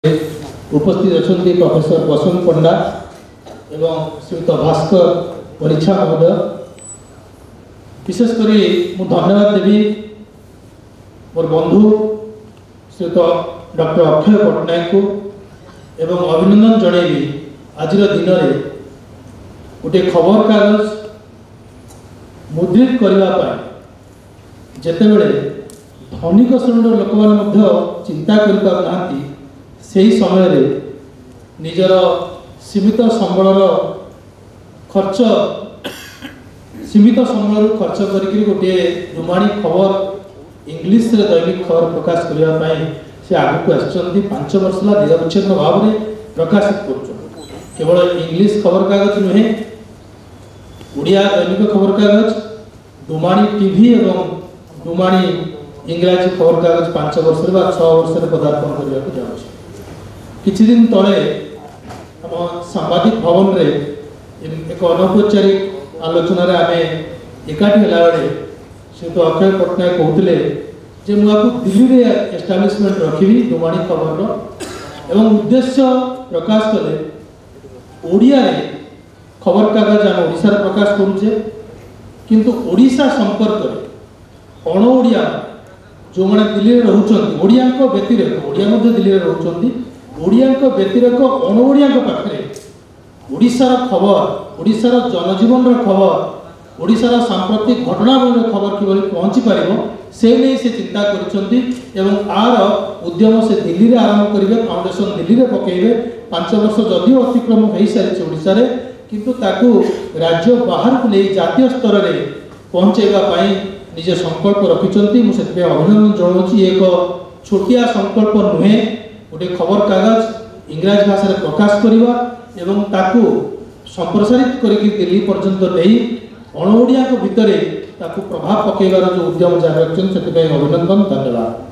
उपस्थित अच्छा प्रोफेसर बसंत पंडा एवं श्रीयुत भास्कर परीक्षा महोदय विशेषकर मुझे धन्यवाद देवी मोर बंधु श्रीयुत डॉक्टर अक्षय पट्टनायक को एवं अभिनंदन जनइबी आज दिन में गोटे खबर कागज मुद्रित करने जिते बड़े धनिक श्रेणी लोक मैंने चिंता कर समय निजर सीमित संबलर खर्च खर्च करके गोटे रुमाणी खबर इंग्लिश रे दैनिक खबर प्रकाश करने से आगक आसछन्ती 5 वर्ष ला निरवच्छिन्न भाव में प्रकाशित कर केवल इंग्लिश खबर कागज नुहे उड़िया दैनिक खबर कागज डुमाणी टीवी एवं डुमाणी इंग्राजी खबर कागज 5 वर्ष 6 वर्ष पदार्पण करने को जाऊँ किछि दिन तले आम सांबादिक भवन रे एक अनौपचारिक आलोचन आम एकाठी होला बेले श्रीयुत अक्षय पट्टनायक कहते जे मुझे दिल्ली रे एस्टाब्लिशमेंट रखी डुमाणी खबर एवं उद्देश्य प्रकाश कले ओडिया रे खबर कागज आम ओडिशा रे प्रकाश करुचे किंतु ओडिशा संपर्क अण ओडिया जो मैंने दिल्ली रे रहउछन्ती ओडिया व्यतिरेक ओडिया दिल्ली रे रहउछन्ती ओडिया व्यतिरेक अण ओडिया पाखे ओडिशार खबर ओडिशार जनजीवन खबर ओडिशार सांप्रतिक घटनावली खबर किभली पहुँची पार से नहीं से चिंता करुछन्ती एवं आर उद्यम से दिल्ली रे आरंभ करेंगे फाउंडेशन दिल्ली रे पकेइबे 5 वर्ष जदिव अतिक्रम हो सारी ओडिशा रे किंतु ताकू राज्य बाहर को नहीं जातीय स्तर में पहुँचेगा निजे संकल्प रखिंट मुझे अभिनंदन जनाऊँ एक छोटिया संकल्प नुहे गोटे खबर कागज इंग्राजी भाषा में प्रकाश करवा एवं ताकू संप्रसारित करके दिल्ली पर्यंत नहीं अण ओडिया भितर ताकू प्रभाव पकेबार जो उद्यम जारी रखते अभिनंदन धन्यवाद।